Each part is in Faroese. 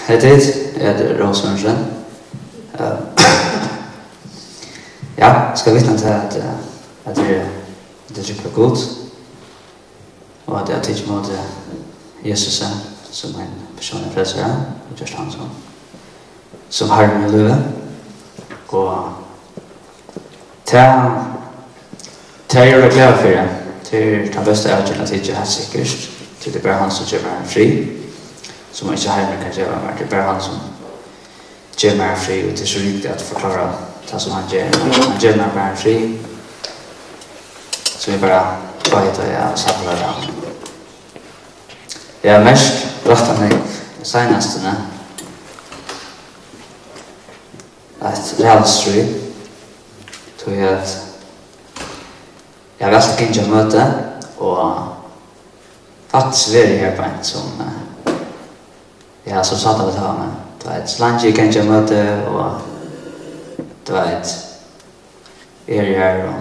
Hej, Rói Sørensen. Ja, skal vittna til at det er godt, og at jeg tykker mot Jesus som en personlig frelser, og just han som har med livet. Og til jeg gjør det glad for det, til den beste alternativet til helt sikkert, til det bare han som gjør meg fri, som ikke heller kan gjøre meg, det er bare han som gjør meg fri, og det er så riktig at forklare det som han gjør meg bare fri, så vi bare bøyter og samler det. Jeg har mest rett meg senestene, et realstry, tror jeg at jeg har valgt ikke å møte, og faktisk være her på en som som satt av å ta med. Det var et langt jeg ikke å møte, og det var et her, og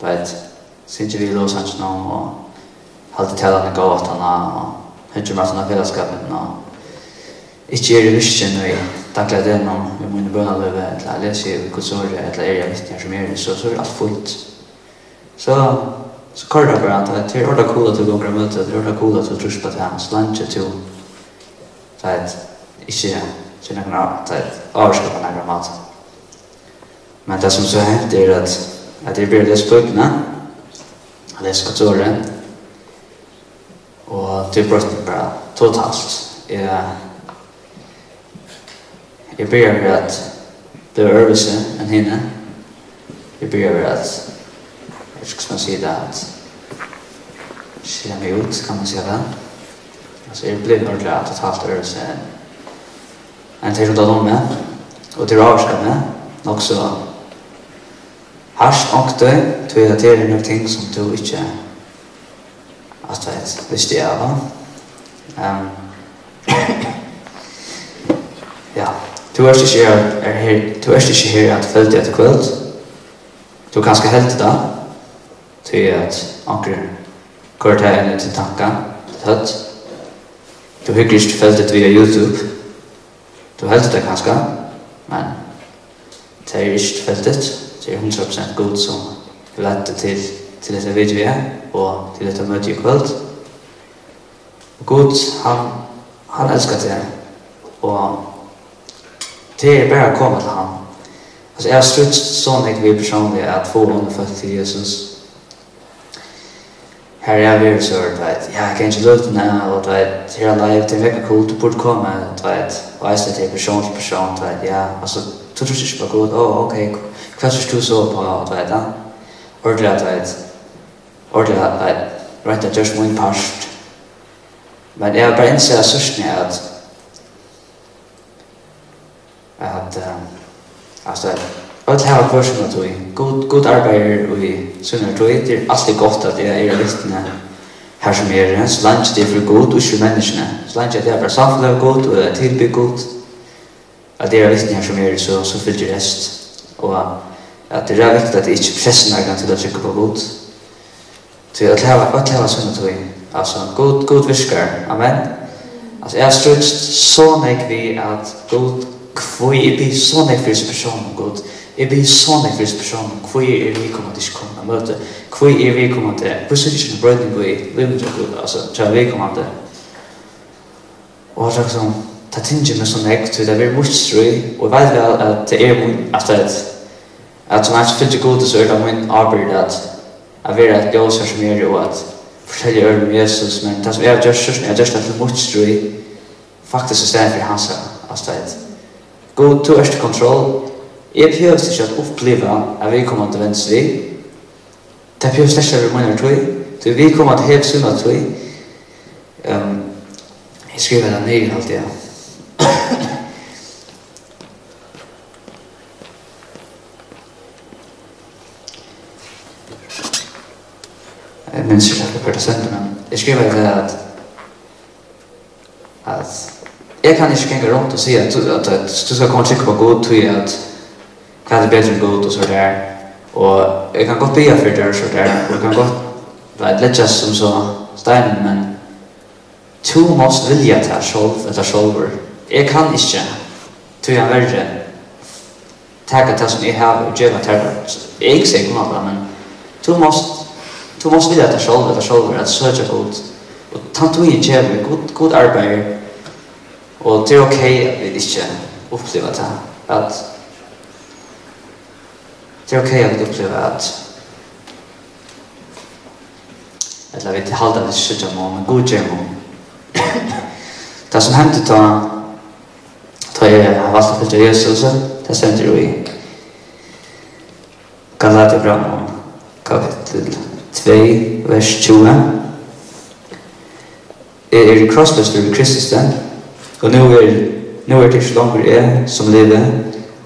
det var et synes vi lås hans noen, og halte talene gå åt henne, og hønner meg sånne fellesskapen, og ikke i visken og i taklet det noen med mine bønnerløve, eller jeg leser i Guds Orði, eller jeg vittner som så alt fullt. Så kort det bare at det er ordet cool at du går og møter, det er ordet cool at du trus på det her, så langt til det er ikke noen avskap på nærmere mat. Men det som så hendt er at jeg blir lest bøkene, jeg leser Guds Orði, og det brøt meg bare totalt. Jeg begynner med at det er øvelse enn henne. Jeg begynner med at jeg skal man si det at skille meg ut, kan man si det. Altså, jeg ble ordentlig totalt øvelse enn til å ta noe med, og til å avskap med, nok så harskt ångtøy, tror jeg at det er noen ting som du ikke visste jeg av. Ja, du er ikke her at følte etter kveld. Du kan skal helte da, til at anker kort her inn til tanka, til høtt. Du hygger ikke følte det via YouTube. Du helte det kanskje, men det er ikke følte det. Det er 100% god som lette til dette video og til dette møte i kveld. God, han elsker det, og det er bare å komme til ham. Altså, jeg har slutt sånn jeg vil personlig at få underfødt til Jesus. Her er jeg veldig sørt, jeg kan ikke løte den, og her er live, det er veldig kult, du burde komme, og jeg ser til person til person, altså, du tror ikke på god, ok, hva synes du så på, ordentlig at, right, at just min part. Men jeg har bare innser sørsene altså, alt her var personer tog, god arbeider og i sønner tog, det er alltid godt at jeg er vittne her som så langt det er for god, og ikke menneskene, så langt det er bare samfunnet god, og det er tilbygd god, at jeg er vittne her som så fyllt det rest, og at det er viktig at jeg ikke presser meg til å trykke på god, så alt her var sønner tog, altså, god visker, amen. Altså, jeg har strutt så nek vi at god, hvor jeg blir så nek for personen, god. Jeg blir så nek for personen, hvor er vi kommer til å komme møte, hvor er vi kommer til, hvor er det ikke noe brødning i livet til god, altså, tror jeg vi kommer til. Og så sånn, det tinger meg så nek til det blir motstrøy, og jeg vet vel at det er at som jeg fyller god, så er det min arbeid at være et gås her som er jo at fortelle øre om Jesus, men det som jeg har gjort det til motstrøy, faktisk i stedet for hans avstøyt. God, du er til kontroll. Jeg behøver ikke at oppleve at vi kommer til venstre. Det behøver slik at vi må gjøre tog. Så vi kommer til helt sunn av tog. Jeg skriver det ned alt det. Jeg minns ikke at jeg sendte, men jeg skriver det at jeg kan ikke gjenge rundt og si at du skal komme sikker på god tog at hva er bedre enn god og så der, og jeg kan godt bygge for det og så der, og jeg kan godt lette som så steinen, men to måst vilja til selv, eller sjálvar, Jeg kan ikke, tror jeg verre, taka det som jeg har og gjøre til det. Jeg er ikke sikker på det, men du måste vilja det selv, at søke god. Og tant vi gjør god arbeid, og det er okay at vi ikke opplever det. Det er okay at vi opplever at eller vi halda det søke må, men god gjør må. Det som hendte da jeg har valgt å følge Jesus, det sender jo i Galaterbrev kapitel 2, vers 20. Jeg er krossfestur ved Kristus den, og nå er det ikke longur jeg som livi,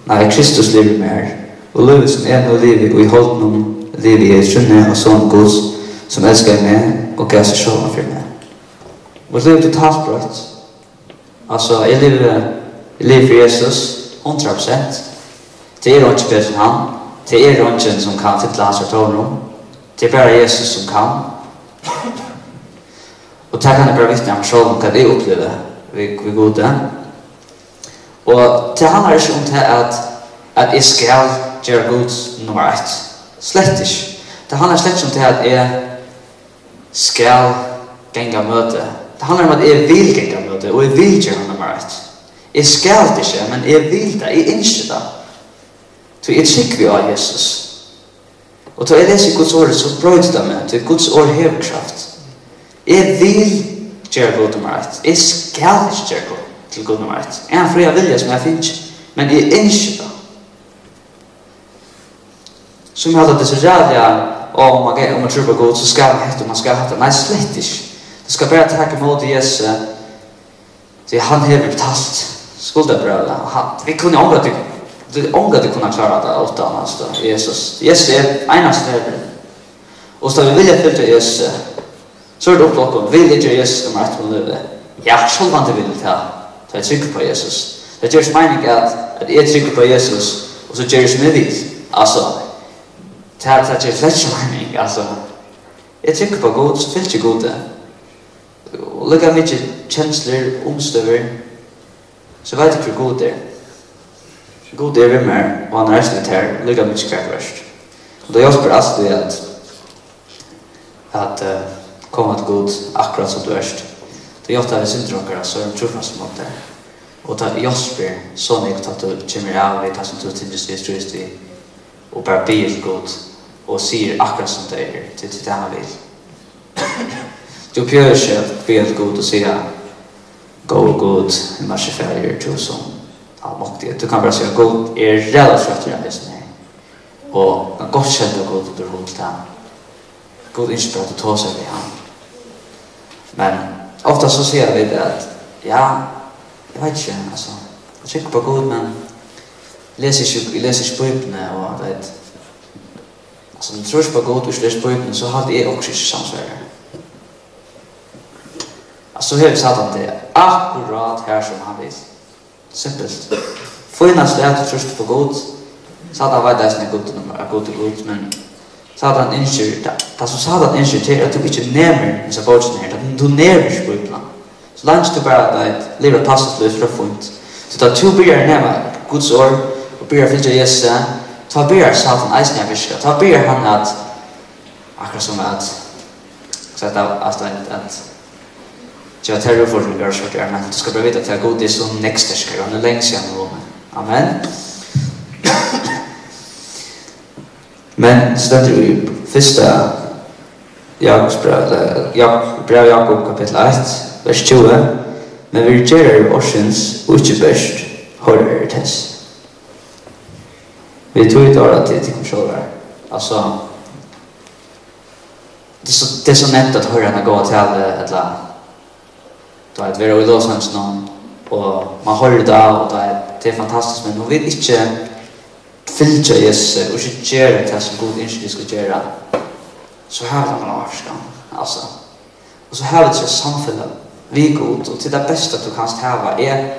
nei, Kristus liver mer, og livet som nå livi, og i holdinum livi er trúnni og Son Guds, som elskaði meg og gav seg sjálvan fyri meg. Vårt liv er totalt brøtt. Altså, jeg lever for Jesus 100%. Det er ikke bedre enn han. Det er ikke som kan fylle hans tårnom. Det er bare Jesus som kan. Og det kan jeg bare vittne om selv om hva jeg opplever ved gode. Og det handler ikke om det at jeg skal gjøre Guds nummer 1. Slett ikke. Det handler slett ikke om det at jeg skal genga møte. Det handler om at jeg vil genga møte, og jeg vil gjøre nummer 1. Jeg skal det ikke, men jeg vil det, jeg ønsker det. Så jeg trykker av Jesus. Og da jeg leser Guds Orði, så brøyter det meg til Guds Orði hever kraft. Jeg vil gjøre god nummer 1. Jeg skal ikke gjøre god til god nummer 1. Jeg har fri av vilja som jeg finner, men jeg ønsker det. Som jeg hadde det så rædlig om man tror på god, så skal man hette, man skal hette. Nei, slett ikke. Du skal bare takke imot Jesus, til han hever betalt skulderbrødet. Vi kunne omgå du kunne klare det åtta annars Jesus. Jesus er eneste hever. Og så vi vilja fylle Jesus, så er det opplått, vil ikke Jesus nummer 1 på livet. Ja, sjálvan det vil ta jeg trykker på Jesus. Det gjør ikke mening at jeg trykker på Jesus, og så gjør jeg som jeg vil. Altså, det gjør slett ikke mening, altså. Jeg trykker på god, så fyller ikke god det. Og lukka mykje kjensler, omstøver, så vet jeg hvor god det er. God er vi mer, og han resten her, lukka mykje kvart verst. Og da hjelper alltid at komme til god akkurat som du erst. Da hjelper vi syndrokkere, så er de trofast mot det. Og da hjelper sånn jeg at du kommer av i det som du tinnes vi, og bare ber god, og sier akkurat som det er, til det han vil. Du pjør ikke vel god og sier gå god, en masse ferger til som allmåktig. Du kan bare si god er relativt realistisk her. Og kan godt kjenne god under hodet ham. God ikke bare til å ta seg ved ham. Men ofta så sier vi det at ja, jeg vet ikke, altså. Jeg trykker på god, men jeg leser ikke bøybene og vet. Altså, når du tror ikke på god og ikke leser bøybene, så hadde jeg også ikke samsverger. Så har vi Satan det akkurat her som han vil. Simpelt. Finast det at du trøster på god. Satan vet det som er god til god, men Satan ønsker det som Satan ønsker til at du ikke nærmer disse bordsene her. Du nærmer ikke på utland. Så langt du bare lever passet løs fra funkt. Så da du begynner nærme Guds ord og begynner å fylle Jesus, så begynner Satan eisen jeg virker. Så begynner han at akkurat som at så jag tar det för att göra så där, men du ska bara veta att jag går det som nästa ska göra länge sedan då. Amen. Men ständer vi första Bræv Jákup kapitel 1, vers 20. Men vi gerarar orðsins og ikke bert, hoyrarar tess. Vi tog dára til tykkum sjálvar. Alltså, det är så nätt att hoyrarna går till alla då är det väldigt låsans någon och man hör det och det är fantastiskt, men hon vill inte fylla Jesus och inte göra det som god inte ska göra. Så här har man avskan, alltså. Och så här är det samfunnet vi god och till det bästa du kan hava är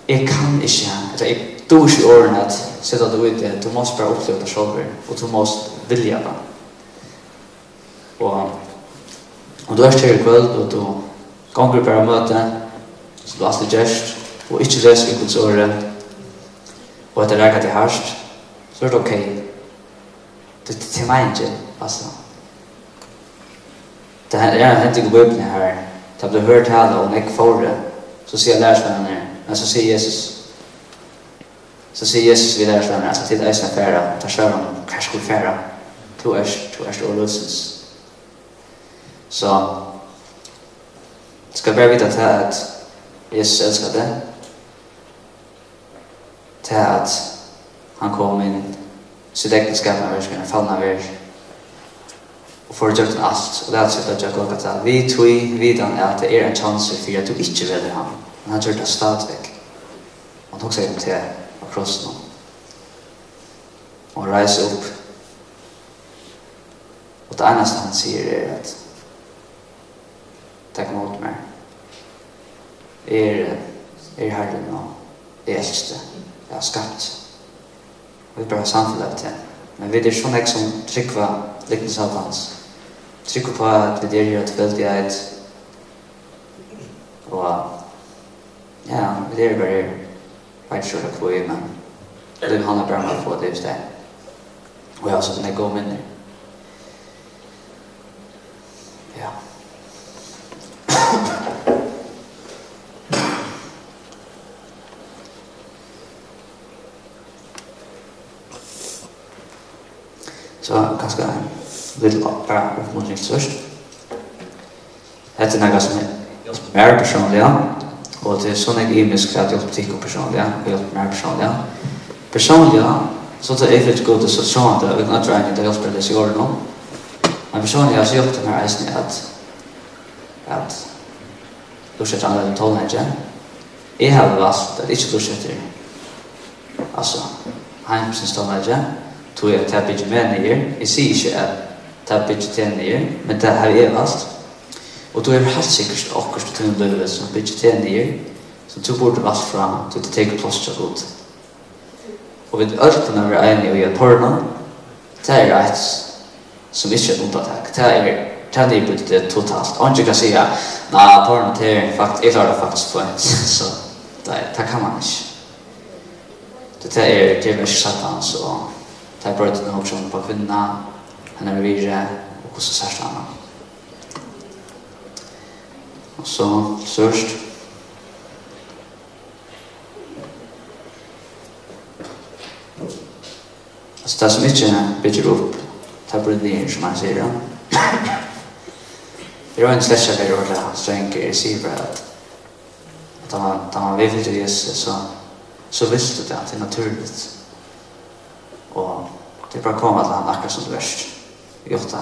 jag kan inte, eller jag tror inte i åren att sätta det ut det, du måste bara uppleva det själv och du måste vilja det. Och du är till kväll och du gånger bara möte, som du alltid gjørst, og ikke leser i Guds Orði, og at det reker til harst, så det ok. Det meg ikke, altså. Det er hendt ikke bøkene her, da du hørt tale og ikke får det, så sier lærersvennerne, men så sier Jesus vi lærersvennerne, altså til eisen færa, da svarer han, hva skal vi færa? To erst orðsins. Så, skal bare vite til at Jesus elskaði, til at han kom inn sitt ekteskap med verskene, fallna ver, og får gjort alt, og det er altså at jeg går til vi tog vidan at det en chance for at du ikke velger ham, men han gjør det stadigvæk. Han tok seg til av krossen og reiser opp. Og det eneste han sier at takk mot meg. Herren og elskste. Jeg har skapt. Vi bare samfunnet til. Men vi sånn ikke som trykker liknende saltans. Trykker på at vi gjør et veldighet. Og ja, vi bare vet ikke hva vi men det handler bare om å få det i sted. Og jeg har sånn gode minner. Ja. Så kanskje litt bare oppmuntring først. Dette er noe som er mer personlig, og det er sånn jeg imisk for at jeg tykkum personlig, og hjelper mer personlig. Personlig, så det er ikke godt så sånn at jeg ikke dreier det hjelper det i året nå. Men personlig så hjelper det mer eisen at luset annerledes tålnedje. Jeg har valgt at ikke luset altså, han sin tålnedje, tror jeg at det bygger med nye. Jeg sier ikke at det bygger til nye, men det har jeg valgt. Og du er helt sikkert akkurat til en løve som bygger til nye, som du burde valgt fra til å take plass til godt. Og vi alle kunne være enige i at porno, det er et som ikke er unntatt. Det er nybygget totalt. Og ikke kan si at nei, porno det er faktisk, jeg klarer det faktisk på en, så det kan man ikke. Det er ikke satans, og det er brøytet noen opsjoner på kvinna, henne er vire, og hvordan sørst han. Og så sørst. Altså det som ikke bygger opp, det er brøytet som han sier. Det er en slett ikke veldig ordentlig strenger, jeg sier bare at da man vil til Jesus, så visste du det at det er naturligt. Og det bare kom at han akkurat som det verst. Gjort da.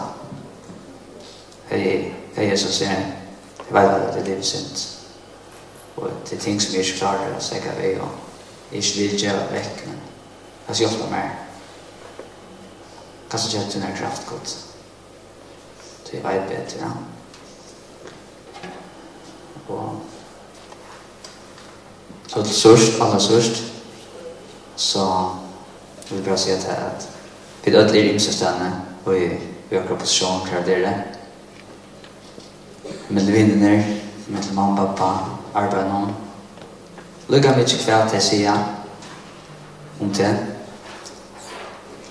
Hei Jesus sier, jeg vet at det er livet sint. Og det er ting som jeg ikke klarer å segge av og jeg ikke vil gjøre vekk, men jeg skal hjelpe meg. Hva som gjør du når kraftgodt? Så jeg vet bedre, ja. Og så til sørst, aller sørst, så vil jeg bare si at vi er ødelig i ymsestene, og vi har proposisjon klar dere. Med vinner, med mamma, pappa, arbeid noen. Lukka meg ikke kveld til sida om det.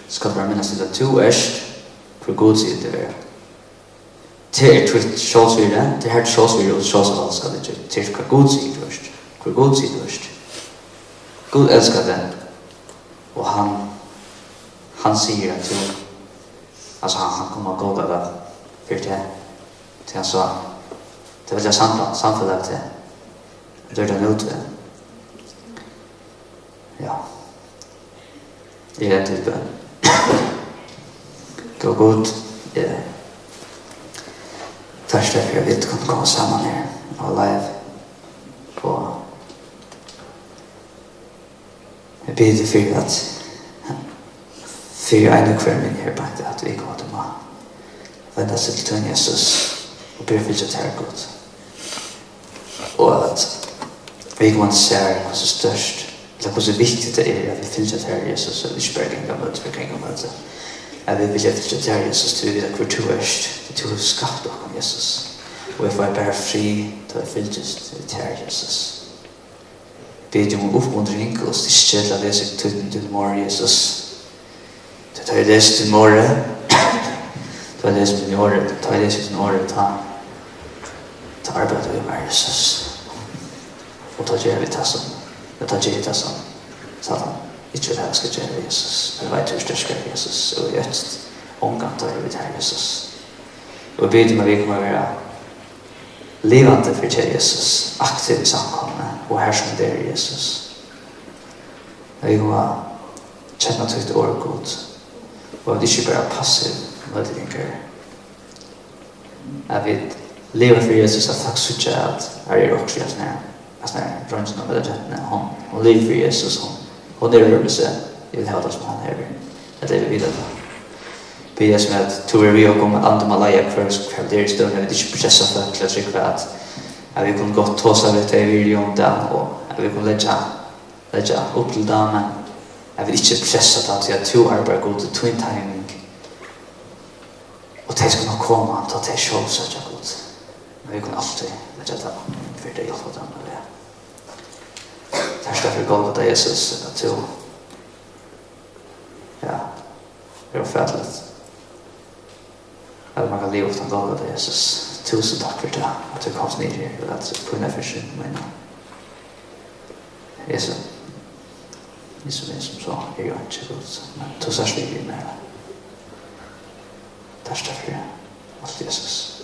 Skal bare minnes til at du erst for god side til være. Det er tvitt sjålsvire, det er sjålsvire og sjålsvire skal det ikke. Det er hva god side først. Hva god side først. God elsker det. Og han sier at du, altså han kommer å gå av det for det. Til han sa, det vil jeg samfunnet til. Det er den ute. Ja. Det er en type. Gå godt. Først derfor jeg vet kunne komme sammen her og live. Og jeg beder for at for en hver min her bare at vi går til meg. Vende seg til Jesus og ber for at det er godt. Og at vi kan se hvordan størst eller hvordan viktig det er at vi finner at det er Jesus og vi ikke bare ganger møte, vi ganger møte. Jeg vil finne at det er Jesus til vi vet hvor du erst, til du har skapt dere om Jesus. Og jeg får bare fri til å finnes til det er Jesus. bedje om uppmuntring og styrke til å lese tuten til mor Jesus. Du tar lese til mor, du tar lese til mor, du tar lese til mor, ta arbeid med meg Jesus. Og ta gjør vi tassom, og ta gjør vi tassom. Satan, ikke det her skal gjøre Jesus, men vet du styrker Jesus, og i øst omgang tar vi til Jesus. Og bedje meg vi kommer være livande för Jesus, aktiv i samkomna och här som det är Jesus. Jag vill känna till ett år god och det är inte bara passiv möjligheter. Jag vill leva för Jesus att tack så mycket att jag är också att när brunchen och medrätten hon lever för Jesus, hon är rörelse, jag vill ha det som hon är. Jag lever vidare. Be som att tror vi och kommer andra malaya för det är stund vi inte processa för att trycka att vi kan gott ta oss av det vi vill om det och vi kan lägga upp till damen. Jag vill inte processa att jag tror arbetar god till twin timing. Och det ska nog komma att ta det själv så jag god. Men vi kan alltid lägga det för det jag får den med. Tack för gåvan av Jesus att tro. Ja. Det var färdigt. Att man kan leva utan gåva av Jesus. Tusen tack för det. Att du kom ner här och att du kunde försöka mig nu. Jesus är som så. Jag gör inte god. Men du sa slik in här. Tack för det. Allt Jesus.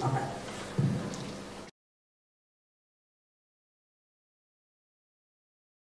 Amen.